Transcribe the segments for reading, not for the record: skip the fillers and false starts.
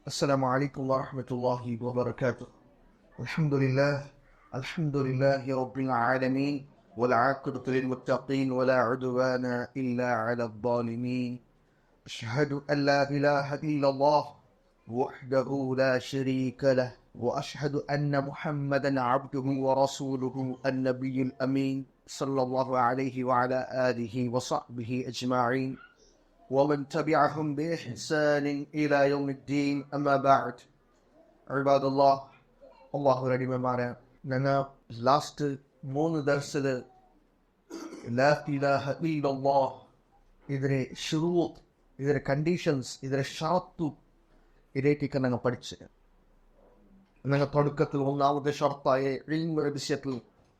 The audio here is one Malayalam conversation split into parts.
السلام عليكم ورحمة الله وبركاته. الحمد لله رب العالمين، والعاقبة للمتقين ولا عدوان إلا على الظالمين. أشهد أن لا إله إلا الله وحده لا شريك له، وأشهد أن محمدا عبده ورسوله النبي الأمين صلى الله عليه وعلى آله وصحبه أجمعين ومن تبعهم بإحسان إلى يوم الدين. أما بعد. عباد الله, അള്ളാഹു അടിമമാരെ, ഞങ്ങൾ ലാസ്റ്റ് 3 ദർസിൽ ലാ ഇലാഹ ഇല്ലല്ലാഹ് ഇതിലെ ശുറൂത്ത്, ഇതിലെ കണ്ടീഷൻസ്, ഇതിലെ ഷർത്ത് ഇതേറ്റൊക്കെ ഞങ്ങൾ പഠിച്ച്. ഞങ്ങൾ തുടക്കത്തിൽ ഒന്നാമത്തെ ഷർത്തായ ഇൽമ് വിഷയത്തിൽ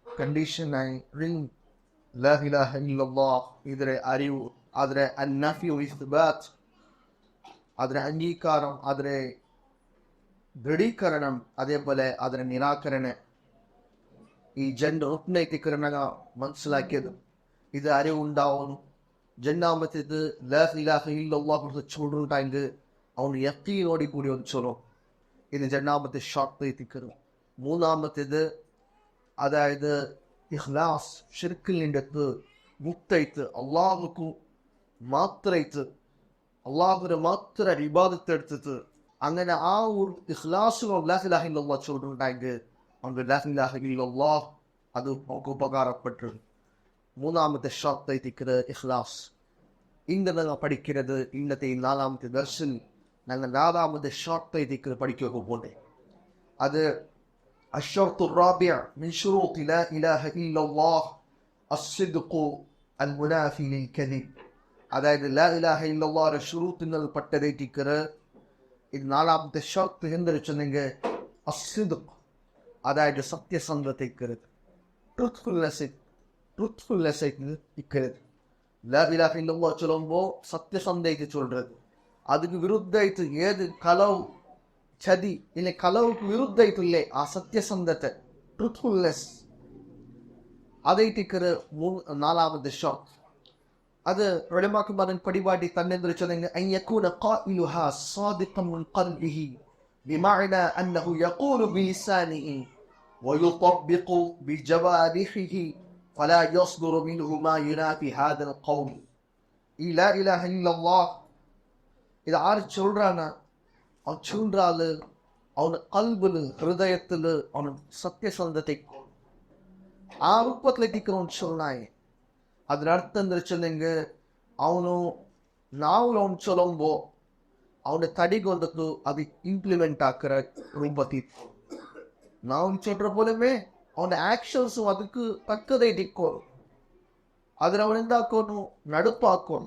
കണ്ടീഷനായി ലാ ഇലാഹ ഇല്ലല്ലാഹ് ഇതിലെ അറിവ്, അതിലെ അന്നഫ്യു ഇസ്ബാത്ത്, അതിലെ അംഗീകാരം, അതിലെ ദൃഢീകരണം, അതേപോലെ അതിനെ നിരാകരണം, ഈ ജെൻഡർ റുക്നൈതികരണ മനസ്സിലാക്കിയത് ഇത് അറിവുണ്ടാവുന്നു. രണ്ടാമത്തേത് ലാ ഇലാഹ ഇല്ലല്ലാഹ് ചൊല്ലുണ്ടായെങ്കിൽ അവന് യഖീനോടി കൂടി ഒന്ന് ചൊല്ലും. ഇത് രണ്ടാമത്തെ ഷർത്ത് എത്തിക്കണം. മൂന്നാമത്തേത് അതായത് ഇഖ്ലാസ്, ഷിർക്കിൽ നിന്നെടുത്ത് മുക്തയിത്ത് അള്ളാഹുക്ക് മാത്രമായിട്ട് അള്ളാഹുവിനെ മാത്രം ഇബാദത്ത് എടുത്തിട്ട് അങ്ങനെ ആ ഒരു ഇഖ്ലാസുകൾ ലാ ഇലാഹ ഇല്ലല്ലാഹ് ചൊല്ലുണ്ടായെങ്കിൽ അവൻ്റെ ലാ ഇലാഹ ഇല്ലല്ലാഹ് അത് നമുക്ക് ഉപകാരപ്പെട്ടു. മൂന്നാമത്തെ ഷർത്ത് എത്തിക്കുന്നത് ഇഖ്ലാസ്. ഇന്ന് ഞങ്ങൾ പഠിക്കുന്നത് ഇന്നത്തെ 4ാമത്തെ ദർശൻ ഞങ്ങൾ 4ാമത്തെ ഷർത്ത് എത്തിക്കുന്നത് പഠിക്കുക പോലെ. അത് അശ്ശർത്തുർ റാബിഅ മിൻ ശുറൂത്തി ലാ ഇലാഹ ഇല്ലല്ലാഹ് അസ്സിദ്ഖു അൽ മുനാഫി ലിൽ കദിബ്. അതായത് ലാ ഇലാഹ ഇല്ലല്ലാഹ് ശുറൂത്തിൽ പെട്ടതേറ്റിക്കറ്. ഇത് 4ാമത്തെ ഷർത്ത് എന്ന് വെച്ചെങ്കിൽ അസ്സിദ്ഖ്, അതായത് സത്യസന്ധതയ്ക്കരുത്, ട്രൂത്ത്ഫുൾനെസ് ഇക്കരുത്. ലാ ഇലാഹ ഇല്ലല്ലാഹ് ചൊല്ലുമ്പോൾ സത്യസന്ധതയ്ക്ക് ചൊല്ലുന്നത്. അതിന് വിരുദ്ധമായിട്ട് ഏത് കളവ്, ചതി, ഇല്ലെ കളവുക്ക് വിരുദ്ധമായിട്ടില്ലേ ആ സത്യസന്ധത, ട്രൂത്ത്ഫുൾനെസ്, അതേറ്റിക്കറ് 4ാമത്തെ ഷർത്ത്. അത് ഉലമാക്കൾ പറഞ്ഞ പരിപാടി തന്നെ എന്ന് വെച്ചെങ്കിൽ അൻ യകൂന ഖായിലുഹാ സാദിഖൻ മിൻ ഖൽബിഹി ബിമഅന അന്നഹു യഖൂലു ബിലിസാനിഹി വയുതബ്ബിഖു ബിജവാരിഹിഹി ഫലാ യസ്ദുറു മിൻഹു മാ യുനാഫി ഹാദൽ ഖൗൽ. ഈ ലാ ഇലാഹ ഇല്ലല്ലാഹ് ഇത് ആര് ചൊല്றானா, അവൻ ചൊല്றாല് അവൻ ഖൽബില്, ഹൃദയത്തില് അവൻ സത്യസന്ധത ആ രൂപത്തിലെത്തിക്കണം ചൊല്ലായി. അതിനർത്ഥം എന്ന് വെച്ചെങ്കിൽ അവನು ನಾವು ചൊല്ലുമ്പോൾ അവൻ്റെ തടികൊണ്ടു അത് ഇംപ്ലിമെന്റ് ആക്കിற രൂപത്തിൽ ನಾವು ചൊല്ലുற പോലെമേ അവൻ്റെ ആക്ഷൻസും ಅದಕ್ಕೆ തക്കതായിട്ടിക്കോളും. അതിനവൻ എന്താക്കുന്നു, നടപ്പാക്കണം.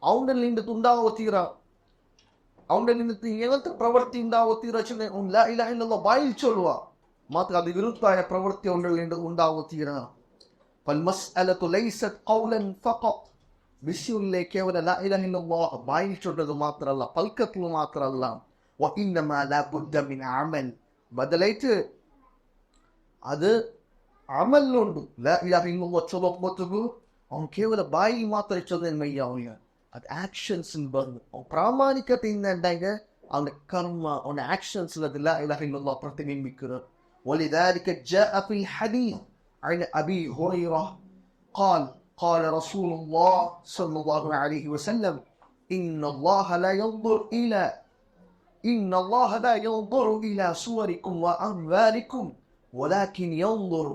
അവൻ്റെ നിന്നിട്ട് ഉണ്ടാവത്തീര, അവൻ്റെ നിന്നിട്ട് എങ്ങനത്തെ പ്രവൃത്തി ഉണ്ടാവത്തീര ലാ ഇലാഹ ഇല്ലല്ലാഹ് ബായിൽ ചൊല്ലുക മാത്ര അത് വിരുദ്ധമായ പ്രവൃത്തി ഉണ്ടാവത്തീര. فالمسألة ليست قولا فقط. വിഷയത്തിലെ കേവലം ലാ ഇലാഹ ഇല്ലല്ലാഹ് ബായിൽ ചൊല്ലുന്നത് മാത്രമല്ല, പൽക്കത്തിൽ മാത്രമല്ല. وإنما لا بد من عمل. ബദലായിട്ട് അത് അമലുണ്ട്. ലാ ഇലാഹ ഇല്ലല്ലാഹ് ചൊല്ലുമ്പോൾ അവൻ കേവലം ബായിൽ മാത്രമേ ചൊല്ലാൻ വയ്യാവുക. അത് ആക്ഷൻസിൽ പറഞ്ഞു പ്രാമാണികത ഉണ്ടായെങ്കിൽ അവൻ്റെ കർമ്മ, അവൻ്റെ ആക്ഷൻസിൽ അത് ലാ ഇലാഹ ഇല്ലല്ലാഹ് പ്രതിബിംബിക്കുന്നത്. ولذلك جاء في الحديث عن أبي هريرة قال قال رسول الله صلى الله عليه وسلم إن الله لا ينظر إلى صوركم وأموالكم ولكن ينظر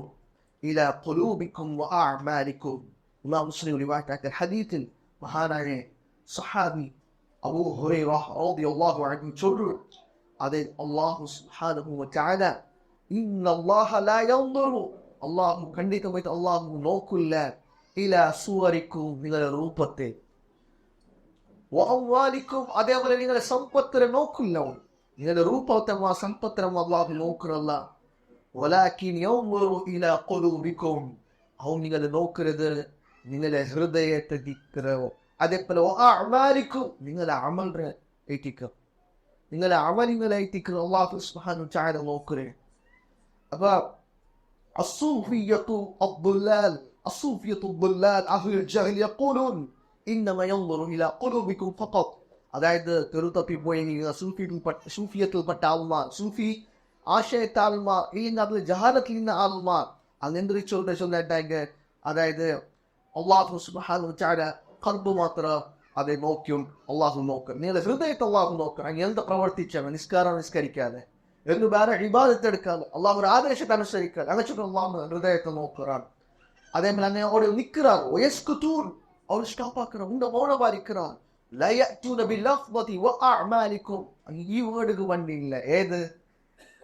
إلى قلوبكم وأعمالكم. ഇമാം മുസ്ലിം റിവായത്താക്കിയ ഹദീസിൽ മഹാനായ സഹാബി അബൂ ഹുറൈറ റളിയല്ലാഹു അൻഹു ചൊല്ലു, അത് അല്ലാഹു സുബ്ഹാനഹു വ തആല ഇന്നല്ലാഹ ലാ യൻദുറു, അല്ലാഹു ഖണ്ഡിതമായിട്ട് അല്ലാഹു നോക്കില്ല, ഇലാ സുവരിക്കും നിങ്ങളുടെ രൂപത്തെ, വ അംവാലിക്കും അതേപോലെ നിങ്ങളുടെ സമ്പത്തിനെ നോക്കില്ല. നിങ്ങളുടെ രൂപത്തെ സമ്പത്തിനെ അല്ലാഹു നോക്കില്ല. വലാകിൻ യൻദുറു ഇലാ ഖുലൂബിക്കും, അവൻ നിങ്ങളെ നോക്കരുത് നിങ്ങളുടെ ഹൃദയത്തെ ദിക്റോ. അതേപോലെ അഅ്മാലിക്കും നിങ്ങളുടെ അമലിനെ ഏറ്റിക്കുക, നിങ്ങളുടെ അമലിങ്ങളെ ഏറ്റിക്കുക അല്ലാഹു സുബ്ഹാനഹു വ തആല നോക്കരുത്. അപ്പൊ الصوفية الضلال أهل الجهل يقولون ഇന്നമ യൻദുറു ഇലാ ഖുലൂബികും ഫഖത്ത്. അതായത് തെറുതപ്പി പോയ സൂഫിയത്തിൽപ്പെട്ട ആൾമാർ, സൂഫി ആശയത്തെ ആൾമാർ, ഇല്ലെങ്കിൽ അതിൽ ജഹാലത്തിൽ നിന്ന ആൾമാർ അങ്ങെന്തിരിച്ചോടെ ചൊല്ലിട്ടാങ്ക അതായത് അള്ളാഹു സുബ്ഹാനഹു വ തആല ഖൽബ് മാത്രം அதை നോക്കിയും അള്ളാഹു നോക്കും. നിങ്ങളുടെ ഹൃദയത്തെ അള്ളാഹു നോക്കും. അങ്ങ് എന്ത് പ്രവർത്തിച്ചാൽ നിസ്കാരം നിസ്കരിക്കാതെ എന്ന് വേറെ ഇബാദത്ത് എടുക്കാതെ അള്ളാഹു ഒരു ആദേശത്തെ അനുസരിക്കാതെ അങ്ങനെ അള്ളാഹു ഹൃദയത്തെ നോക്കുകയാണ്. അതേപോലെ തന്നെ അവിടെ നിൽക്കുകയാണ്, വയസ്കുതൂൻ അവർ സ്റ്റോപ്പാക്കണം, ഉണ്ട മൗനമായിരിക്കണം. ഈ വേർഡുക്ക് വണ്ടിയില്ല. ഏത്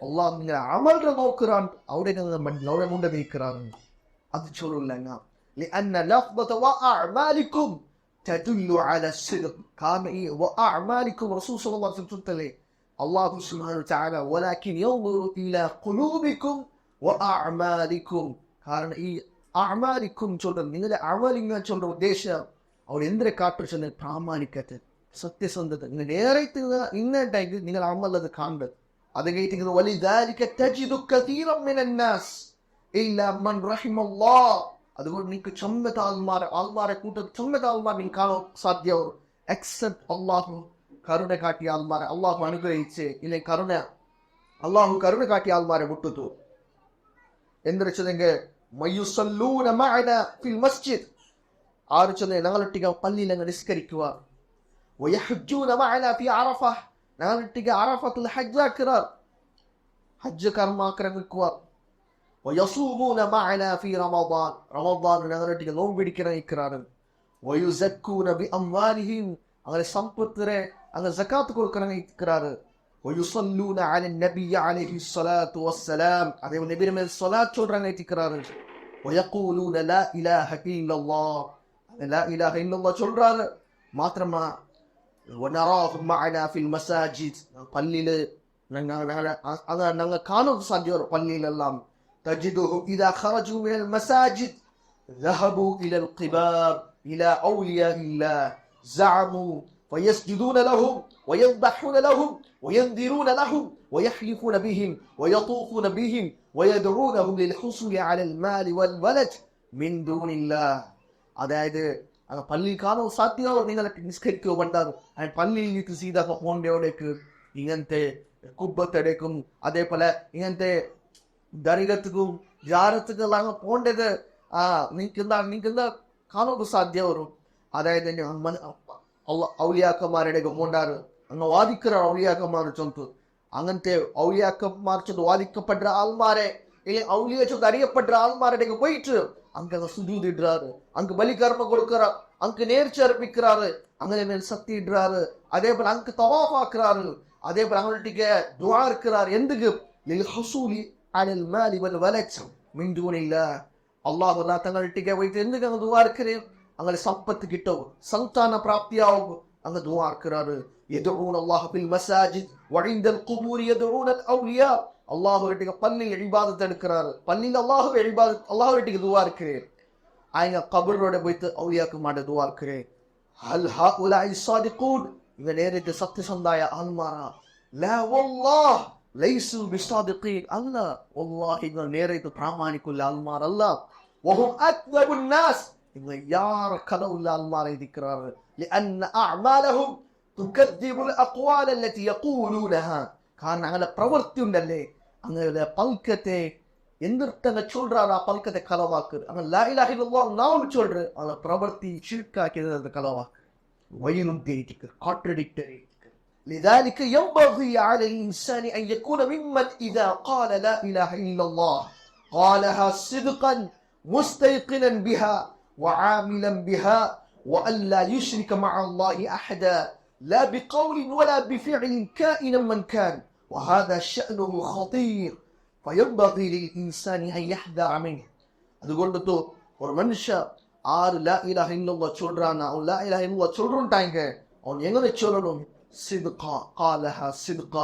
അള്ളാഹു നിങ്ങളെ അമലിനെ നോക്കുകയാണ്, അവിടെ അവിടെ മുണ്ട നീക്കുകയാണ്. അത് ചൊല്ലില്ല لأن لفظة وأعمالكم تدل على الصدق. كان وأعمالكم رسول صلى الله عليه وسلم الله سبحانه وتعالى ولكن ينظر إلى قلوبكم وأعمالكم. കാരണം ഈ അഅ്മാലിക്കും ചൊല്ലുന്നത് നിങ്ങളുടെ അമലിങ്ങൾ ചൊല്ലുന്ന ഉദ്ദേശം അവർ എന്തിനെ കാട്ടുവെച്ചാൽ പ്രാമാണിക്കത്തെ, സത്യസന്ധത. നിങ്ങൾ നേരെ ഇന്നുണ്ടെങ്കിൽ നിങ്ങൾ അമലത് കാണുന്നത്. അത് കേട്ടിരിക്കുന്നത് വലിദാലിക തജിദു കസീറൻ മിനൻ നാസ് ഇല്ലാ മൻ റഹിമല്ലാഹ്. അതുകൊണ്ട് നിങ്ങൾക്ക് ചൊമ്മത്ത ആൾമാരെ കൂട്ടത്തിൽ ചൊമ്മത്ത ആൾമാർ നിങ്ങൾ കാണാൻ സാധ്യവും. എക്സെപ്റ്റ് അള്ളാഹു കരുണ കാട്ടിയ ആൾമാരെ അള്ളാഹു അനുഗ്രഹിച്ച് ഇല്ലെങ്കിൽ അള്ളാഹു കരുണ കാട്ടിയ ആൾമാരെ വിട്ടുത്തു. എന്ന് വെച്ചതെങ്കിൽ മയുസല്ലൂന മഅന ഫിൽ മസ്ജിദ്, ആര് ചൊല്ലെ ഞങ്ങളൊട്ടിക പള്ളിയിൽ അങ്ങ് നിസ്കരിക്കുക. വയഹജ്ജൂന മഅന ഫി അറഫ, ഞങ്ങളൊട്ടിക അറഫത്തിൽ ഹജ്ജാക്കുക, ഹജ്ജ് കർമാക്രമിക്കുക. വയസൂമൂന മഅന ഫി റമദാൻ, റമദാൻ ഞങ്ങളൊട്ടിക നോമ്പ് പിടിക്കണ. വയുസക്കൂന ബി അംവാലിഹിം, അങ്ങനെ സമ്പത്തിനെ അങ്ങ് സക്കാത്ത് കൊടുക്കണ. ويصلون على النبي عليه الصلاة والسلام, അതേപോലെ നബിയുടെ മേൽ സ്വലാത്ത് ചൊല്ലുകയാണ്. ويقولون لا إله إلا الله, لا إله إلا الله ചൊല്ലുകയാണ്. മാത്രമല്ല ونراهم معنا في المساجد, പള്ളിയിൽ ഞങ്ങൾ കാണുന്ന സാധ്യത പള്ളിയിലെല്ലാം. تجدهم إذا خرجوا من المساجد ذهبوا إلى القباب إلى أولياء الله زعموا ويسجدون لهم ويذبحون لهم وينذرون لهم ويحلفون بهم ويطوفون بهم ويدعونهم للحصول على المال والولد من دون الله. അതായത് പള്ളിയിൽ കാണുന്ന സാധ്യത നിങ്ങൾക്ക് നിസ്കരിക്കുക വേണ്ടത്. പള്ളിയിലേക്ക് സീതാ പോണ്ടേക്ക് ഇങ്ങനത്തെ കുബത്തെടുക്കും, അതേപോലെ ഇങ്ങനത്തെ ദരികത്തുക്കും ജാരത്തുക്കെല്ലാം പോണ്ടത് നിങ്ങൾക്ക് കാണുക സാധ്യത വരും. അതായത് ഔലിയാക്കന്മാരുടെ പോണ്ടാറ് അങ്ങ് വാദിக்கிற ഔലിയാക്കന്മാർ ചൊല്ല്, അങ്ങനത്തെ ഔലിയാക്കന്മാർ ചൊല്ല് വാദിക്കപ്പെട്ട ആൾമാരെ ഔലിയ ചൊല്ല് അറിയപ്പെട്ട ആൾമാരുടെ പോയിട്ട് அங்க சுஜூதிடுறாரு, அங்க பலி கர்மம் கொடுக்கிறார், அங்க நேர்ச்சி அர்ப்பிக்கிறாரு, அங்கே மேல் சக்தி இடுறாரு. அதே போல அங்க தவாஃப் ஆக்குறாரு. அதே போல அவங்கள்ட்ட துஆ இருக்கிறார். எந்துக்கு லில்ஹுசூலி அலல் மாலி வல் வலத் மின் தூனில்லாஹ். அல்லாஹ் தங்கள்ட்ட போயிட்டு எந்துக்கு அங்க துஆ இருக்கிறேன், அங்கே சம்பத்து கிட்டவும் சந்தான பிராப்தியாகும் அங்க துஆ இருக்கிறாரு. يدعون الله في المساجد وعند القبور يدعون الاولياء. அல்லாஹ்வுடைய பள்ளியில் இபாதத் எடுக்கிறாரு. பள்ளியில் அல்லாஹ்வுடைய துஆ இருக்கிறேன். அங்க கபரோட போயிட்டு ஔலியாக்கு மாட துஆ இருக்கிறேன். ஹல் ஹாஉலாஇ ஸாதிகூன், இவங்க நேரத்தை சத்தியசந்தாய ஆல்மாரா? லா வல்லாஹ் லைஸு பிஸாதிகீன், அல்லாஹ் வல்லாஹி இவங்க நேரத்தை பிராமாணிக்குள்ள ஆல்மார் அல்லாஹ். வஹும் அக்தபுன் நாஸ், இவங்க யார கலவுள்ள ஆல்மாரை இருக்கிறார்கள். لأن أعمالهم تكذب الأقوال التي يقولونها. കാരണം അങ്ങനെ പ്രവൃത്തി ഉണ്ടല്ലേ, അങ്ങനെ പൽക്കത്തെ എന്തിട്ടങ്ങ് ചൊല്றாரு, ആ പൽക്കത്തെ കളവാക്ക്. അങ്ങനെ ലാ ഇലാഹ ഇല്ലല്ലാഹ് നാം ചൊല്ற அந்த പ്രവൃത്തി ഷിർക്കാക്കിയത് കളവാക്ക്. വയനും തേറ്റിക്ക് കോൺട്രഡിക്ടറി. لذلك ينبغي على الإنسان أن يكون ممن إذا قال لا إله إلا الله قالها صدقا مستيقنا بها وعاملا بها وأن لا يشرك مع الله أحدا لا بقول ولا بفعل كائنا من كان وهذا شأنه خطير فينبغي للإنسان أن يحذر منه. അതുകൊണ്ടു ഒരു മനുഷ്യ ആര് ലാ ഇലാഹ ഇല്ലല്ലാഹ് ചൊല്றானா, അവൻ ലാ ഇലാഹ ഇല്ലല്ലാഹ് ചൊല്றான்டாங்க, അവൻ എങ്ങനെ ചൊല്ലணும்? സിദ്ഖ ഖാലഹ സിദ്ഖ,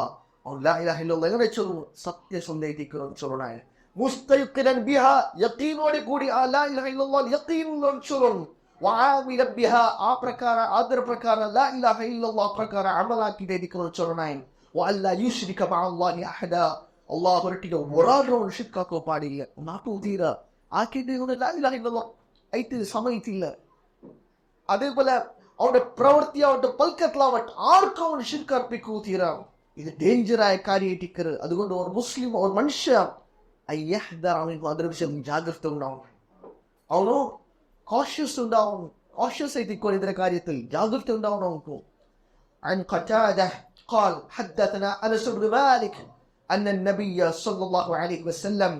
അവൻ ലാ ഇലാഹ ഇല്ലല്ലാഹ് എങ്ങനെ ചൊല്ലും? സത്യസന്ധമായിട്ട് ചൊല്ലണം. മുസ്തയ്ഖിനൻ ബിഹാ, യഖീനോടെ കൂടി ആ ലാ ഇലാഹ ഇല്ലല്ലാഹ് യഖീനോടെ ചൊല്ലണം. وعاملا بها, ആ പ്രകാരം ആദര പ്രകാരം ലാ ഇലാഹ ഇല്ലല്ലാഹ് പ്രകാരം അമലാക്കിയിരിക്കുന്ന ചൊല്ലണം. وألا يشرك مع الله أحدا, അല്ലാഹു ഒരിക്കലും ഒരാളോട് ഷിർക്കാക്കാൻ പാടില്ല. നാട്ടു തീര ആക്കിയിട്ട് ലാ ഇലാഹ ഇല്ലല്ലാഹ് ആയിട്ട് സമയത്തില്ല. അതേപോലെ അവന്റെ പ്രവൃത്തി അവന്റെ പൽക്കത്തിലാവട്ടെ ആർക്കും അവൻ ഷിർക്ക് അർപ്പിക്കൂത്തീരാ. ഇത് ഡേഞ്ചറായ കാര്യമായിട്ടിക്കരുത്. അതുകൊണ്ട് ഒരു മുസ്ലിം ഒരു മനുഷ്യ അവനിക്ക് അതിന്റെ വിഷയം ജാഗ്രത ഉണ്ടാവും, അവനു കോഷ്യസ് ഉണ്ടാവും, കോഷ്യസ് ആയിട്ടിക്കോ ഇതിന്റെ കാര്യത്തിൽ ജാഗ്രത ഉണ്ടാവണം നമുക്ക്. عن قتادة قال حدثنا أنس بن مالك أن النبي صلى الله عليه وسلم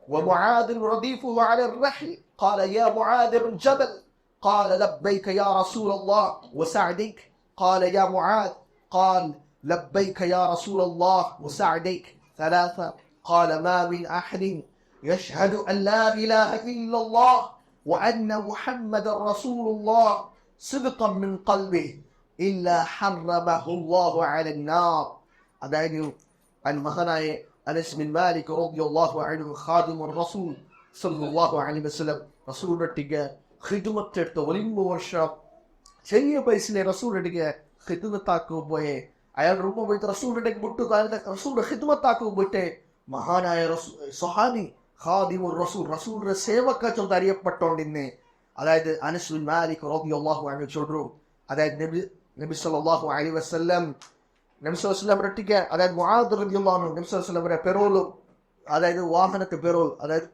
ومعاذ رديفه على الرحل قال يا معاذ بن جبل قال لبيك يا رسول الله وسعديك قال يا معاذ قال لبيك يا رسول الله وسعديك ثلاثة قال ما من أحد يشهد أن لا إله إلا الله وأن محمد رسول الله صدقا من قلبه إلا حرمه الله على النار. അതായത് മഹാനായ അനസ് ബിൻ മാലിക് റളിയല്ലാഹു അൻഹു ഖാദിമുർ റസൂൽ സല്ലല്ലാഹു അലൈഹി വസല്ലം റസൂലുള്ളാഹിಗೆ ഖിദ്മത്ത് എടുത്ത 1 വർഷം ചെറിയ വയസ്സിലെ റസൂലുള്ളാഹിಗೆ ഖിദ്മത്ത് ആക്കുമ്പോഴേ അയാൾ റൂമ പോയിട്ട് റസൂലുള്ളാഹിಗೆ മുട്ടുകാലത്തെ റസൂലുള്ളാഹി ഖിദ്മത്ത് ആക്കുമ്പോഴേ മഹാനായ സ്വഹാബി ഖാദിമുർ റസൂൽ റസൂലുള്ളാഹിയുടെ സേവക എന്ന് അറിയപ്പെട്ടോണ്ടിന്നെ. അതായത് അനസ് ബിൻ മാലിക് റളിയല്ലാഹു അൻഹു ചൊല്ലു, അതായത് നബി സല്ലല്ലാഹു അലൈഹി വസല്ലം ഒറ്റയ്ക്ക്, അതായത് മുആദ് റളിയല്ലാഹു അൻഹു നബി സല്ലല്ലാഹു അലൈഹി വസല്ലം പെറോളും, അതായത് വാഹനത്തെ പെറോൾ, അതായത്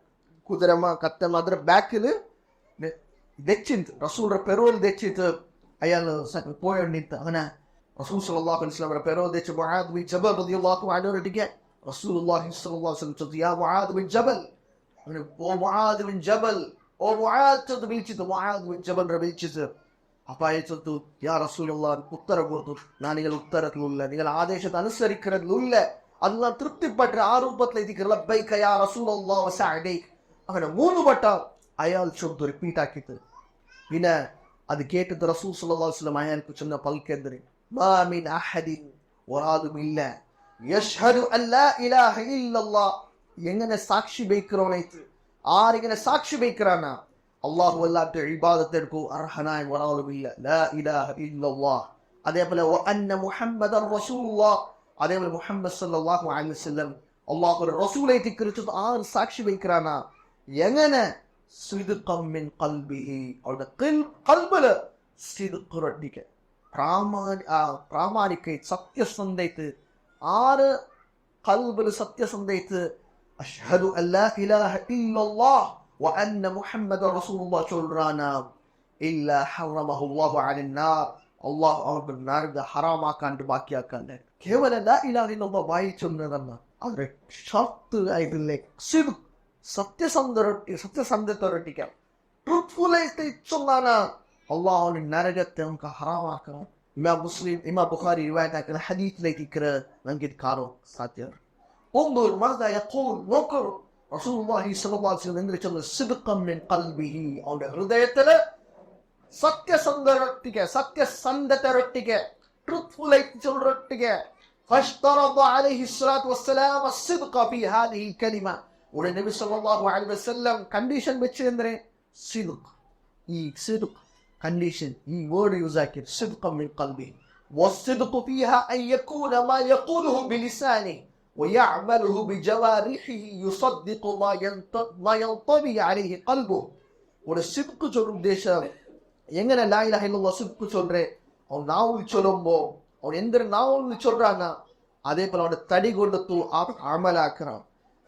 കുതിരമ കത്തമ ಅದರ ബാക്കിൽ ദച്ചിന്ത് റസൂലുടെ പെറോൾ ദച്ചിട്ട് അയാൾ പോയിട്ട് അങ്ങനെ റസൂൽ സല്ലല്ലാഹു അലൈഹി വസല്ലം പെറോൾ ദച്ച് മുആദ് ബിൻ ജബൽ റളിയല്ലാഹു അൻഹു ഒറ്റയ്ക്ക് റസൂലുള്ളാഹി സ്വല്ലല്ലാഹു അലൈഹി വസല്ലം യാ മുആദ് ബിൻ ജബൽ, അങ്ങനെ ഓ മുആദ് ബിൻ ജബൽ, ഓ മുആദ് വിളിച്ചിട്ട് മുആദ് ബിൻ ജബൽ വിളിച്ചിട്ട് അപ്പൊ അയച്ചു യാ റസൂലുള്ളാഹി ഉത്തരം കൊടുത്തു, ഞാൻ നിങ്ങൾ ഉത്തരത്തിലുള്ള നിങ്ങൾ ആദേശത്തെ അനുസരിക്കുന്നതിലുള്ള അത് ഞാൻ തൃപ്തിപ്പെട്ട ആ രൂപത്തിലേക്ക് ലബ്ബൈക യാ റസൂലുള്ളാഹി വസഅദൈക അങ്ങനെ 3 വട്ടം അയാൾ ശബ്ദം റിപ്പീറ്റ് ആക്കിയിട്ട് പിന്നെ അത് കേട്ടിട്ട് റസൂൽ സല്ലല്ലാഹു അലൈഹി വസല്ലം അയാൾക്ക് ചെന്ന പൽക്കെന്തരെ മാ മിൻ അഹദിൻ വറാദുമില്ല യഷ്ഹദു അൻ ലാ ഇലാഹ ഇല്ലല്ലാഹ്, എങ്ങനെ സാക്ഷി ബൈക്കറോണൈത്ത് ആരിങ്ങനെ സാക്ഷി ബൈക്കറാന അല്ലാഹു അല്ലാഹുവിന്റെ ഇബാദത്ത് എടുക്കൂ അർഹനായ ഒരാളുമില്ല, ലാ ഇലാഹ ഇല്ലല്ലാഹ്. അതേപോലെ വ അന്ന മുഹമ്മദൻ റസൂലുള്ളാഹ്, അതേപോലെ മുഹമ്മദ് സല്ലല്ലാഹു അലൈഹി വസല്ലം അല്ലാഹുവിന്റെ റസൂലായിട്ട് കുറിച്ച് ആര് സാക്ഷി ബൈക്കറാന എങ്ങനെ സിദ്ഖൻ മിൻ ഖൽബിഹി അവരുടെ ഖൽബിൽ സിദ്ഖ് റട്ടിക്ക് പ്രാമാണിക സത്യസന്ധത ആര് ഖൽബിൽ സത്യസന്ധത അഷ്ഹദു അല്ലാ ഇലാഹ ഇല്ലല്ലാഹ് വ അന്ന മുഹമ്മദൻ റസൂലുള്ളാഹി ചൊല്ലുറാനാ ഇല്ലാ ഹറമഹു അല്ലാഹു അലൻ നാർ, അല്ലാഹു അവർക്ക് നരക ഹറാമാക്കാണ്ട് ബാക്കിയാക്കാണ്ട്. കേവലം ലാ ഇലാഹ ഇല്ലല്ലാഹ് വായി ചൊല്ലുന്നതല്ല, അവരുടെ ഷർത്ത് ആയിട്ടില്ലേ സിദ്ഖ് സത്യസന്ധതയൊട്ടിക്കാം ട്രൂത്ത്ഫുൾ ആയിട്ട് ചൊല്ലാനാ അല്ലാഹു നരകത്തെ നമുക്ക് ഹറാമാക്കണം. ഇമാം മുസ്ലിം ഇമാം ബുഖാരി റിവായത്താക്കുന്ന ഹദീസിലേക്ക് നമുക്ക് ഇത് കാണാൻ സാധ്യത. انظر ماذا يقول നോക്കൂ റസൂലുള്ളാഹി സ്വല്ലല്ലാഹു അലൈഹി വസല്ലം ചൊല്ലുന്ന സിദ്ഖൻ മിൻ ഖൽബിഹി അവരുടെ ഹൃദയത്തില് സത്യസന്ധതയൊട്ടിക്ക് ട്രൂത്ത്ഫുൾ ആയിട്ട് ചൊല്ലൊട്ടിക്ക് فاشترط عليه الصلاة والسلام الصدق في هذه الكلمة. ഉടനെ നബി സല്ലല്ലാഹു അലൈഹി വസല്ലം കണ്ടീഷൻ വെച്ചെന്തേ സിദ്ഖ്, ഈ സിദ്ഖ് കണ്ടീഷൻ ഈ വേർഡ് യൂസ് ആക്കി സിദ്ഖൻ മിൻ ഖൽബി والصدق فيها أن يكون ما يقوله بلسانه ويعمله بجوارحه يصدق ما ينطبع عليه قلبه. ഒരു സിദ്ഖ് ചൊല്ലും ഉദ്ദേശം എങ്ങനെ ലാ ഇലാഹ ഇല്ലല്ലാഹ് സിദ്ഖ് ചൊല്ലേ അവൻ നാവിൽ ചൊല്ലുമ്പോ അവൻ എന്തൊരു നാവിൽ ചൊല്ലാണ് അതേപോലെ അവന്റെ തടി കൊണ്ടെത്തു അമലാക്കണം.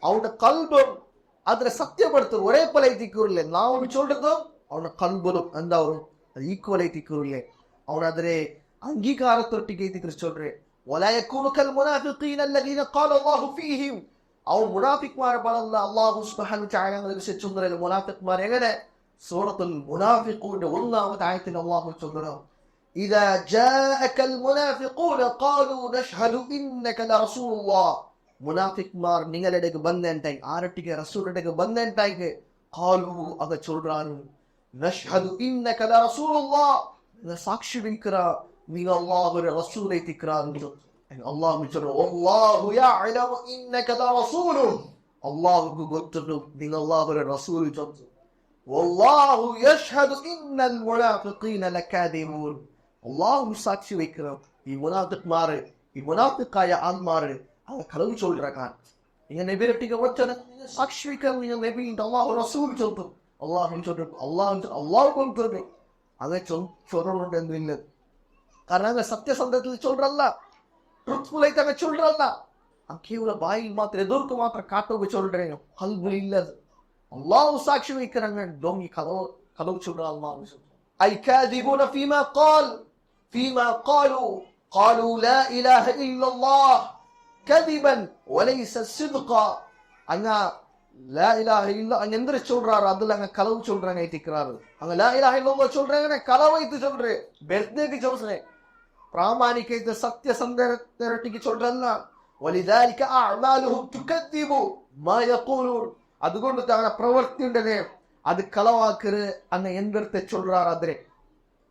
അവന്റെ കൽബും അതിനെ സത്യപ്പെടുത്തും ഒരേ പോലെ എത്തിക്കൂറില്ലേ, നാവിൽ ചൊല്ലുന്നതും അവന്റെ കൽബും എന്താവും അത് ഈക്വൽ എത്തിക്കൂറില്ലേ, അവൻ അതിനെ അംഗീകാരത്തൊട്ടിക്ക് എത്തിക്കുറിച്ച് ചൊല്ലേ. ولا يكونوا كالمنافقين الذين قال الله فيهم. അവൻ മുനാഫിക്മാരെ പറഞ്ഞ അല്ലാഹു സുബ്ഹാനഹു വ തആല വിശേഷിച്ചുകൊണ്ടിരുന്ന മുനാഫിക്മാർ എങ്ങനെ സൂറത്തുൽ മുനാഫിഖൂന്റെ 1-ാമത്തെ ആയത്തിൽ അല്ലാഹു ചൊല്ലുന്നു إذا جاءك المنافقون قالوا نشهد إنك لرسول الله. മുനാഫിക്മാർ നിങ്ങളുടെ അടുക്ക് ബന്ധണ്ടായി ആരട്ടിക്ക് റസൂലിന്റെ ബന്ധണ്ടായി ഖാലു അത് ചൊല്ലുന്നു നഷ്ഹദു ഇന്നക ലറസൂലുള്ളാഹ് സാക്ഷി വിൽക്കറ നീ അല്ലാഹുവിന്റെ റസൂലായി തിക്റാന്നു. അല്ലാഹു ചൊല്ലുന്നു അല്ലാഹു യഅലമു ഇന്നക ലറസൂലുഹു, അല്ലാഹുക്ക് ಗೊತ್ತು നീ അല്ലാഹുവിന്റെ റസൂൽ ചൊല്ലുന്നു. വല്ലാഹു യഷ്ഹദു ഇന്നൽ മുനാഫിഖീന ലകാദിബൂൻ, അല്ലാഹു സാക്ഷി വയ്ക്കണം ഈ മുനാഫിഖ്മാര് ഈ മുനാഫിഖായ ആത്മാര് അവ കളവ് ചൊല്ലുறாங்க. நீங்க நபிரட்டிக்கு வச்சன சாட்சி வைக்க நீங்க நபி அல்லாஹ் ரசூல் சொல்றது அல்லாஹ் சொல்றது அல்லாஹ் கொண்டு அதை சொல்லணும்னு இல்லை. കാരണം അങ്ങ് സത്യസന്ധത്തിൽ ചൊല്ലല്ല, ട്രൂത്ത്ഫുൾ ആയിട്ട് അങ്ങ് ചൊല്ലല്ല. கேவல வாயில் மாத்திரம் எதற்கு மாத்திரம் காட்டவு சொல்றேன், கல்வி இல்லது. அல்லாஹ் சாட்சி வைக்கிறாங்க. டோங்கி கதவு சொல்றான் அல்லாஹ். ஐ காதிபுன ஃபீமா قالوا قالوا لا اله الا الله كذبا وليس صدقا. அங்க லா இலாஹ இல்ல அங்க எந்திர சொல்றாரு, அதுல அங்க களவு சொல்றாங்க ஐத்திக்கிறாரு. அங்க லா இலாஹ இல்லல்லாஹ் சொல்றாங்க, களவைத்து சொல்றேன், பெர்தேக்கு சொல்றேன். ಪ್ರಾಮಾಣಿಕತೆ ಸತ್ಯಸಂಧರೊಟ್ಟಿಗೆ சொல்றಲ್ಲ. ولذلك اعمالهم تكذب ما يقولون. അതുകൊണ്ട് തങ്ങളുടെ പ്രവൃത്തി ഉണ്ടല്ലേ അത് കളവാക്കര് അങ്ങ് എന്തരത്തെ ചൊല്ലാറ്. അതിരെ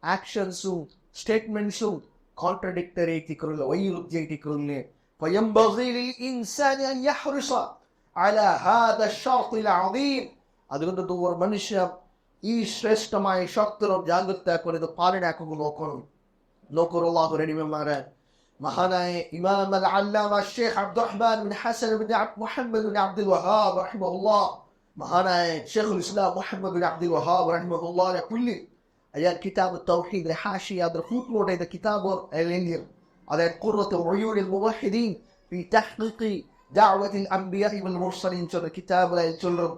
ആക്ഷൻസും സ്റ്റേറ്റ്മെന്റ്സും കോൺട്രഡിക്ടറി ആയിട്ടിക്കുള്ള, വൈരുദ്ധ്യം ആയിട്ടിക്കുള്ള. فينبغي للإنسان أن يحرص على هذا الشرط العظيم. അതുകൊണ്ട് ഒരു മനുഷ്യ ഈ ശ്രേഷ്ഠമായ ഷർത്തിലും ജാഗ്രതയാക്കണം, ഇത് പാലനാക്കുക നോക്കണം. നോക്കൂ അല്ലാഹു റഹീമന്മാരെ. മഹാനായ ഇമാം അൽ-അല്ലാമ Sheikh Abdurrahman bin Hasan bin Muhammad bin Abdul Wahhab റഹിമഹുല്ലാഹ്, മഹാനായ ഷെയ്ഖുൽ ഇസ്ലാം മുഹമ്മദ് ബിൻ അബ്ദുൽ വഹാബ് റഹിമഹുല്ലാഹ് പുള്ളി അയാൾ കിതാബ് തൗഹീദ് ഹാഷിയ അതിൽ ഫൂട്നോട്ട് ചെയ്ത കിതാബ് എഴുതിയ, അതായത് ഖുർറത്തു ഉയൂനിൽ മുവഹിദീൻ ഫീ തഹ്ഖീഖി ദഅവത്തിൽ അംബിയാഇ വൽ മുർസലീൻ ചൊല്ലുന്ന കിതാബിൽ ചൊല്ലും,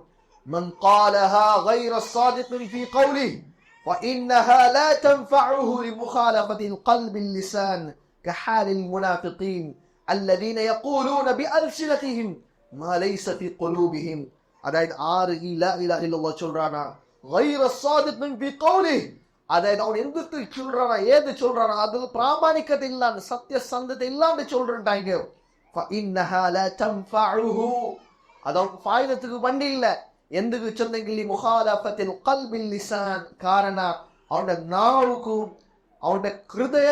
من قالها غير الصادق في قوله فإنها لا تنفعه لمخالفة القلب اللسان كحال المنافقين الذين يقولون بألسنتهم ما ليس في قلوبهم. അതായത് ആര് ഈ ലാ ഇലാഹ ഇല്ലല്ലാഹ് ചൊല്ലുறானா غير الصادق في قوله, അതായത് അവൻ എന്ത് ചൊല്ലുறானா ഏത് ചൊല്ലുறானா അതിൽ പ്രാമാണികത ഇല്ലാണ്ട് സത്യസന്ധത ഇല്ലാണ്ട് ചൊല്ലുണ്ടായെങ്കിൽ فإنها لا تنفعه, അത് അവർക്ക് ഫായിദത്തുക്ക് വണ്ടിയില്ല. എന്ത് ചെന്നെങ്കിൽ മുഖാലഫത്തിൽ ഖൽബിൽ ലിസാൻ, കാരണം അവന്റെ നാവുക്കും അവന്റെ ഹൃദയ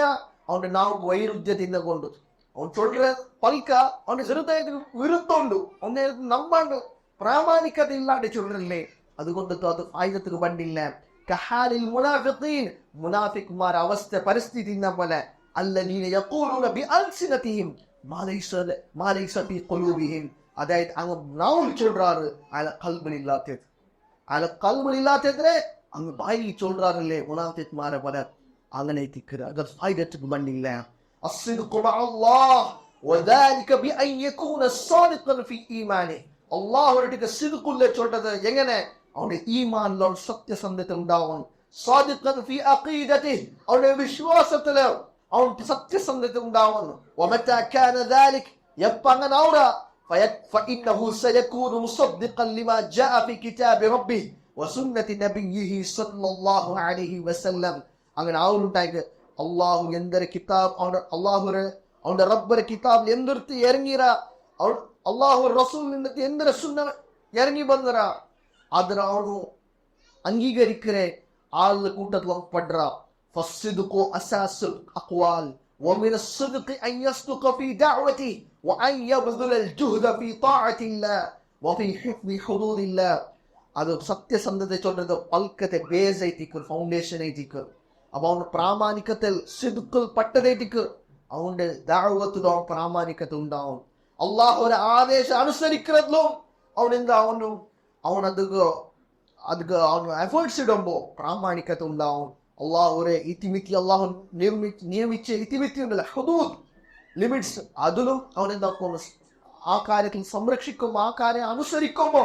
അവന്റെ നാവുക്ക് വൈരുദ്ധ്യത്തിനെ കൊണ്ട് അവൻ ചൊല്ല പൽക്ക അവന്റെ ഹൃദയത്തിന് വിരുദ്ധമുണ്ട്, അവനെ നമ്മാണ്ട് പ്രാമാണികത ഇല്ലാണ്ട് ചൊല്ലല്ലേ. അതുകൊണ്ട് അത് ഫായിദത്തുക്ക് വണ്ടില്ല. കഹാലിൽ മുനാഫിഖീൻ, മുനാഫിഖ്മാർ അവസ്ഥ പരിസ്ഥിതി പോലെ, അല്ലദീന യഖൂലൂന ബിഅൽസിനതിഹിം മാ ലൈസ ഫീ ഖുലൂബിഹിം, അതായത് അങ്ങ് നാവിൽ ചൊല്ലുறாரு അയാളെ കൽബിലില്ലാത്തത്, അയാളെ കൽബിലില്ലാത്തതിനെ അങ്ങ് വായിൽ ചൊല്ലുறாருല്ലേ മുനാഫിഖ്മാരെ പോലെ. അങ്ങനെ അത് ഫായിദത്തുക്ക് വണ്ടില്ല. അസ്സിദ്ഖു മഅല്ലാഹ് വദാലിക ബിഅൻ യകൂന സാദിഖൻ ഫീ ഈമാനിഹി. അല്ലാഹുവിന്റെ സിദ്ഖുല്ല ചൊല്ലത് എങ്ങനെ, അവന്റെ ഈമാനിൽ സത്യസന്ധത ഉണ്ടാവും. സാദിഖൻ ഫീ അഖീദതിഹി, അവന്റെ വിശ്വാസത്തിൽ അവൻ സത്യസന്ധത ഉണ്ടാവും. വമതാ കാന ദാലിക, എപ്പോൾ അങ്ങനെ ആവുക فإنه سيكون مصدقا لما جاء في كتاب ربه وسنة نبيه صلى الله عليه وسلم. അങ്ങനെ ആവുണ്ടായിട്ട് അള്ളാഹു എന്തൊരു കിതാബ് അവന്റെ റബ്ബർ കിതാബിൽ എന്തൊരുത്ത് ഇറങ്ങിറ, അള്ളാഹു റസൂൽ നിന്നിട്ട് എന്തൊരു സുന്ന ഇറങ്ങി ಬಂದರ ಅದರ ಅವನು ಅಂಗೀಕರಿಕರೆ ಆಳ ಕೂಟದ ಪಡ್ರ. ಫಸ್ಸಿದ್ಕು ಅಸಾಸುಲ್ ಅಕ್ವಾಲ್ ومن الصدق أن يصدق في دعوته وأن يبذل الجهد في طاعة الله وفي حفظ حدود الله. അത് സത്യസന്ധത ചൊല്ലുന്നത് പൽക്കത്തെ ബേസ് ആയിട്ടിക്ക്, ഫൗണ്ടേഷൻ ആയിട്ടിക്ക്. അപ്പൊ അവന് പ്രാമാണികത്തിൽ സിദ്ഖിൽ പട്ടതേറ്റിക്ക് അവന്റെ ദഅവത്തിലും അവൻ പ്രാമാണികത ഉണ്ടാവും. അള്ളാഹുവിന്റെ ആദേശം അനുസരിക്കുന്നതിലും അവനെന്താ അവൻ എഫേർട്സ് ഇടുമ്പോ പ്രാമാണികത ഉണ്ടാവും. അള്ളാഹുരെ ഇത്തിമിത്തി അള്ളാഹു നിയമിച്ച ഇത്തിമിത്തി ഉണ്ടല്ലോ, ഹുദൂദ് ലിമിറ്റ്സ്, അതിലും അവൻ എന്താക്കും, ആ കാര്യത്തിൽ സംരക്ഷിക്കും, ആ കാര്യം അനുസരിക്കുമ്പോ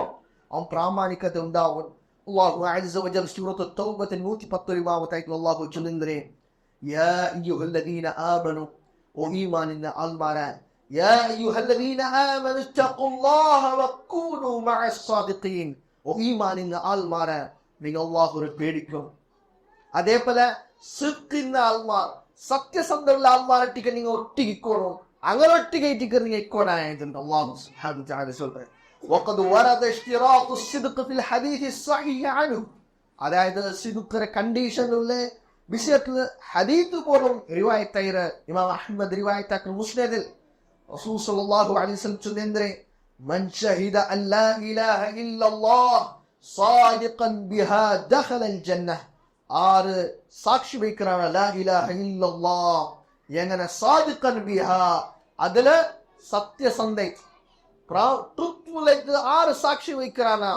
അവൻ പ്രാമാണികത ഉണ്ടാവും. അല്ലാഹു അസ്സ വജൽ സൂറത്ത് തൗബത്ത് 110 അല്ലാഹു ചൊല്ലുന്നേ, യാ അയ്യുഹല്ലദീന ആമനു, ഓ ഈമാനിന്റെ ആൾമാരെ, യാ അയ്യുഹല്ലദീന ആമനു തഖുല്ലാഹ വകൂനു മഅസ് സാദിഖീൻ, ഓ ഈമാനിന്റെ ആൾമാരെ നിങ്ങൾ അല്ലാഹുവിനെ പേടിക്കും. അതേപോലെ സിദ്ഖിന്റെ ആൾമാർ, സത്യസന്ധമുള്ള ആൾമാരൊട്ടിക്ക് നിങ്ങൾ ഒട്ടിക്കോണം, അങ്ങനെ ഒട്ടിക്ക് നിങ്ങൾ ഇക്കോണായതുണ്ട്. അല്ലാഹു സുബ്ഹാനഹു വ തആല சொல்றாரு, وقد ورد اشتراط الصدق في الحديث الصحيح عنه. അതായത് സിദ്ഖിന്റെ കണ്ടീഷനുള്ള വിഷയത്തിൽ ഹദീത്ത് പോലും റിവായത്തായ ഇമാം അഹ്മദ് റിവായത്താക്കുന്ന മുസ്നദിൽ റസൂൽ സല്ലല്ലാഹു അലൈഹി വസല്ലം ചൊല്ലുന്നേ, മൻ ഷഹിദ അൻ ലാ ഇലാഹ ഇല്ലല്ലാഹ് സാദിഖൻ ബിഹാ ദഖലൽ ജന്നഹ്. ആര് സാക്ഷി വയ്ക്കറാണ് ലാ ഇലാഹ ഇല്ലല്ലാഹ് എങ്ങനെ സാദിഖൻ ബിഹാ, അതില് സത്യസന്ധ ആറ് സാക്ഷി വയ്ക്കറാണ്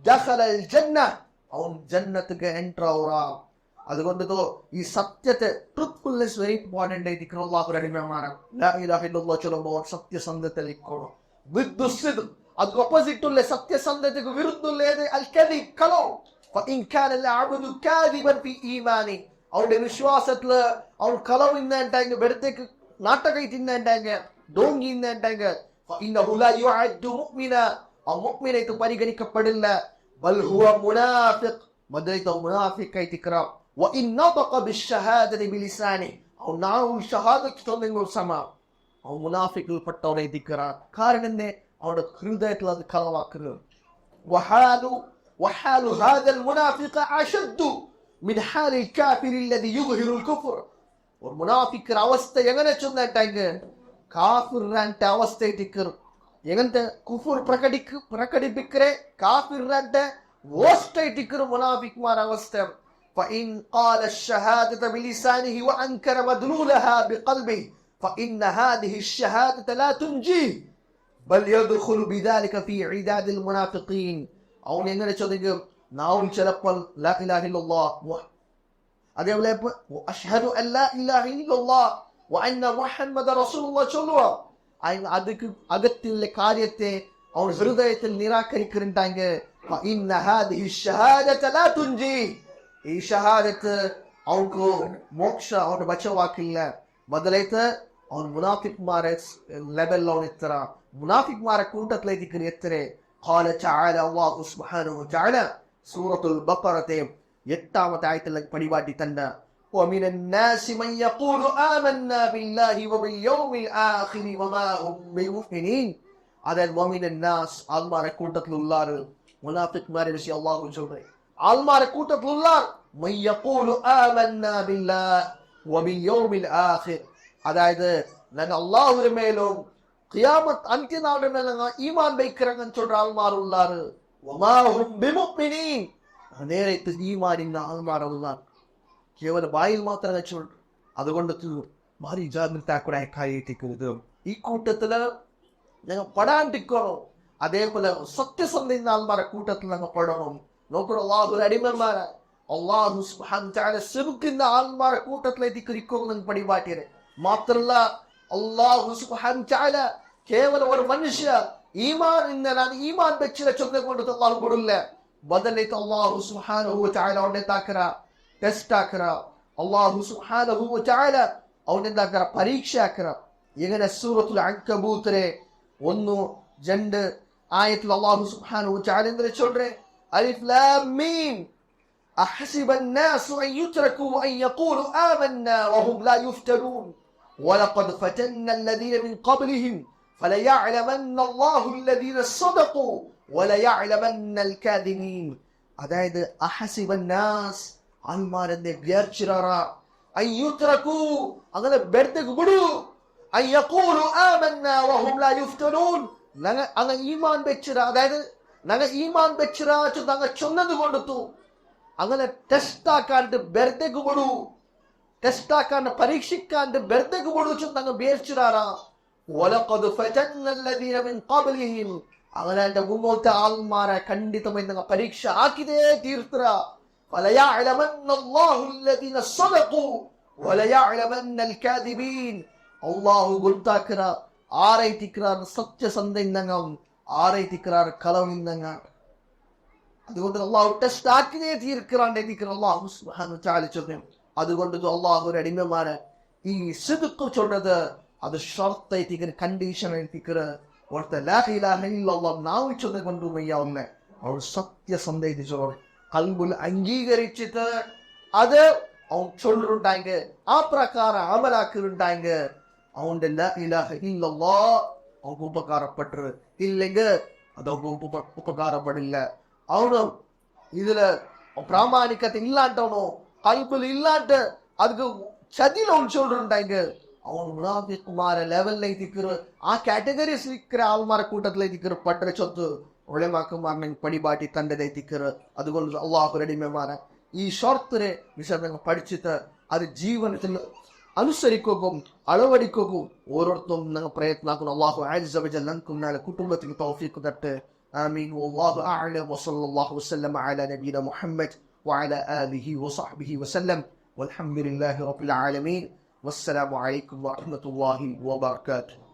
ദഖലൽ ജന്നഹ്, അവൻ ജന്നത്തുക്ക് എൻട്രാ. അതുകൊണ്ട് ഈ സത്യത്തെ ട്രൂത്ത്ഫുൾനെസ് വെരി ഇമ്പോർട്ടന്റ് ആയിട്ട് അല്ലാഹുവിന്റെ അടിമമാരെ ലാ ഇലാഹ ഇല്ലല്ലാഹ് ചൊല്ലുമ്പോൾ സത്യസന്ധതയിലേക്കോണം. അത് ഓപ്പോസിറ്റ് ഉള്ള സത്യസന്ധതയ്ക്ക് വിരുദ്ധമുള്ള അൽ കദിബ് കളവ്. ഫഇൻ കാന അൽഅബ്ദു കാദിബൻ ഫി ഈമാനി, അവരുടെ വിശ്വാസത്തില് അവൻ കളവ് ഇന്നുണ്ടെങ്കിൽ വെറുതേക്ക് നാട്ടകൈ തിന്നുണ്ടെങ്കിൽ ഡോങ്ങി ഇന്നുണ്ടെങ്കിൽ ഫഇന്നഹു ലാ യുഅദ്ദു മുഅ്മിന, ആ മുഅ്മിനായിട്ട് പരിഗണിക്കപ്പെടില്ല. ബൽ ഹുവ മുനാഫിഖ്, മദൈത മുനാഫിഖായിട്ട് ഇക്റാം. വഇൻ നതഖ ബിശ്ശഹാദതി ബിലിസാനി, അവൻ നാവും ഷഹാദത്ത് ചൊല്ലുമ്പോൾ സമ അവൻ മുനാഫിഖിൽ പെട്ടവനായിട്ട് ഇക്റാം. കാരണം എന്നെ അവരുടെ ഹൃദയത്തിൽ അത് കളവാക്കുന്നത്. وحال هذا المنافق أشد من حال الكافر الذي يظهر الكفر. ഒരു മുനാഫിക്കിന്റെ അവസ്ഥ എങ്ങനെ ചെന്നിട്ടെങ്കിൽ കാഫിറിന്റെ അവസ്ഥയായിട്ട് എങ്ങനത്തെ കുഫർ പ്രകടിപ്പിക്കരെ കാഫിറിന്റെ വോസ്റ്റായിട്ട് മുനാഫിക്മാരുടെ അവസ്ഥ. فإن قال الشهادة بلسانه وأنكر مدلولها بقلبه فإن هذه الشهادة لا تنجيه بل يدخل بذلك في عداد المنافقين. അവൻ എങ്ങനെ ചോദിക്കും? നാവും ചിലപ്പോൾ ലാ ഇലാഹ ഇല്ലല്ലാഹ്, അതേപോലെ അശ്ഹദു അല്ലാ ഇലാഹ ഇല്ലല്ലാഹ് വ അന്ന മുഹമ്മദ റസൂലുള്ളാഹ് ചൊല്ലുക. അതിക്ക് അകത്തുള്ള കാര്യത്തെ അവൻ ഹൃദയത്തിൽ നിരാകരിക്കുന്നുണ്ടെങ്കിൽ ഫഇന്ന ഹാദിഹി ഷഹാദത ലാ തുൻജി, ഈ ഷഹാദത്ത് അവർക്ക് മോക്ഷ അവരുടെ ബച്ചവാക്കില്ല. ബദലായിട്ട് അവൻ മുനാഫിക്മാരെ ലെവലിലാണ് എത്ര, മുനാഫിക്മാരെ കൂട്ടത്തിലേക്ക് എത്ര. قال تعالى, الله سبحانه وتعالى سورة البقرة 8ാമത്തെ ആയത്തിൽ പരിപാടി തന്നെ ومن الناس من يقول آمنا بالله وباليوم الآخر وما هم بمؤمنين. അതായത് ومن الناس ആൾമാരെ കൂട്ടത്തിലുള്ളാർ മുനാഫിക്മാരെ വിഷയ അല്ലാഹു ചൊല്ലുന്നു. ആൾമാരെ കൂട്ടത്തിലുള്ളാർ من يقول آمنا بالله وباليوم الآخر, അതായത് ഞങ്ങൾ അല്ലാഹുവിന്റെ മേലും ഖിയാമത്ത് അന്ത്യനാളിന്റെ മേൽ ഞങ്ങൾ ഈമാൻ വയ്க்கிறങ്ങന്ന് சொல்ற ആൾമാരുള്ളാർ. وما هم بمؤمنين, നേരത്തെ ഈമാനിന്റെ ആൾമാരുള്ളാർ കേവലം വായിൽ മാത്രമേ ചൊല്ലു. അതുകൊണ്ട് ഭാരി ജാഗ്രതയുടെ കാര്യത്തിക്കുന്നത് ഈ കൂട്ടത്തില് ഞങ്ങൾ പെടാണ്ടിരിക്കണം. അതേപോലെ സത്യസന്ധ ആൾമാരെ കൂട്ടത്തിൽ ഞങ്ങൾ പെടണം. നോക്കണം അല്ലാഹു അടിമമാരെ അല്ലാഹു സുബ്ഹാനഹു വ തആല സിർക്കിന്റെ ആൾമാരെ കൂട്ടത്തിലേക്ക് ഇരിക്കണം പടിപാട്ടിയത് മാത്രമല്ല. അല്ലാഹു സുബ്ഹാനഹു വ തആല കേവലം ഒരു മനുഷ്യ ഈമാൻ വെച്ചിട്ട് ചൊല്ലിക്കൊണ്ട് അല്ലാഹു കൊടുല്ല. ബദലായിട്ട് അല്ലാഹു സുബ്ഹാനഹു വ തആല അവനെ താക്കറ ടെസ്റ്റ് ആക്കറ. അല്ലാഹു സുബ്ഹാനഹു വ തആല അവനെ താക്കറ പരീക്ഷ ആക്കറ. എങ്ങനെ സൂറത്തുൽ അൻകബൂത്തിലെ 1-2 ആയത്തിൽ അല്ലാഹു സുബ്ഹാനഹു വ തആല എന്ത് ചൊല്ലുറേ? അലിഫ് ലാം മീം അഹസിബ الناس أن يتركوا أن يقولوا آمنا وهم لا يفتنون ولقد فتنا الذين من قبلهم فليعلمن الله الذين صدقوا وليعلمن الكاذبين. അതായത് അഹസിബ الناس ആൾമാരെ വിചാരിച്ചിരാറ أن يتركوا അങ്ങനെ വെറുതെ വിടൂ أن يقولوا آمنا وهم لا يفتنون, അങ്ങ് ഈമാൻ വെച്ചിര, അതായത് ഞങ്ങൾ ഈമാൻ വെച്ചിര ഞങ്ങൾ ചൊന്നത് കൊണ്ടെത്തു അങ്ങനെ ടെസ്റ്റ് ആക്കാണ്ട് വെറുതെ വിടൂ, ടെസ്റ്റ് ആക്കാണ്ട് പരീക്ഷിക്കാണ്ട് വെറുതെ വിടു ഞങ്ങൾ വിചാരിച്ചിരാറാ. വലഖദ് ഫതന്ന الذين من قبلهم, അങ്ങനെ എന്റെ മുമ്പോഴത്തെ ആൾമാരെ ഖണ്ഡിതമായി ഞങ്ങൾ പരീക്ഷ ആക്കിയതേ തീർത്തറ. فليعلمن الله الذين صدقوا وليعلمن الكاذبين. അല്ലാഹു ഗുൽതാക്കറ ആരൈതിക്രാർ സത്യസന്ധങ്ങൾ ആരൈതിക്രാർ കളവിന്നങ്ങൾ. അതുകൊണ്ട് അല്ലാഹു ടെസ്റ്റ് ആക്കിയതേ തീർക്കറാണ്ട് അല്ലാഹു സുബ്ഹാനഹു വ തആല ചൊല്ലും. അതുകൊണ്ട് അല്ലാഹു അടിമമാരെ ഈ സിദ്ഖ് ചൊല്ലത് അത് ഷർത്തായിട്ട് കണ്ടീഷൻ ആയിട്ടിക്കറ. ഓർത്ത ലാ ഇലാഹ ഇല്ലല്ലാഹ് നാവ് ചൊല്ലിക്കൊണ്ട് മയ്യാവുന്ന അവർ സത്യസന്ധത ചൊല്ലും കൽബുൽ അംഗീകരിച്ചിട്ട് അത് അവൻ ചൊല്ലുണ്ടായെങ്കിൽ ആ പ്രകാരം അമലാക്കുന്നുണ്ടായെങ്കിൽ അവന്റെ ലാ ഇലാഹ ഇല്ലല്ലാഹ് അവർക്ക് ഉപകാരപ്പെട്ടത്. ഇല്ലെങ്കിൽ അത് ഉപകാരപ്പെടില്ല. അവന് ഇതില് പ്രാമാണികത ഇല്ലാണ്ടവനോ കൽബിൽ ഇല്ലാണ്ട് அதுக்கு சதியில அவன் சொல்றாங்க அவன் முனாஃபிக்மார லெவல்ல இருக்கிற ആ കാറ്റഗറീസ് இருக்கிற ആൾമാരെ കൂട്ടത്തിൽ இருக்கிற പട്ടര ചൊത്ത് ഉലമാക്കന്മാരെ പടിപാട്ടി തന്റെ തിക്കർ. അതുകൊണ്ട് അല്ലാഹു അടിമമാരെ ഈ ഷർത്തിനെ വിശദങ്ങൾ പഠിച്ചിട്ട് അത് ജീവിതത്തിൽ അനുസരിക്കുകയും അളവടിക്കുകയും ഓരോരുത്തരും ഞങ്ങൾ പ്രയത്നാക്കുന്നു. അല്ലാഹു അസ്സ വജല്ല നമുക്കും നാളെ കുടുംബത്തിന് തൗഫീഖ് തരട്ടെ. ആമീൻ. വല്ലാഹു അഅലം വസല്ലല്ലാഹു വസല്ലമ അലാ നബിയിന മുഹമ്മദ് وعلى آله وصحبه وسلم والحمد لله رب العالمين والسلام عليكم ورحمة الله وبركاته.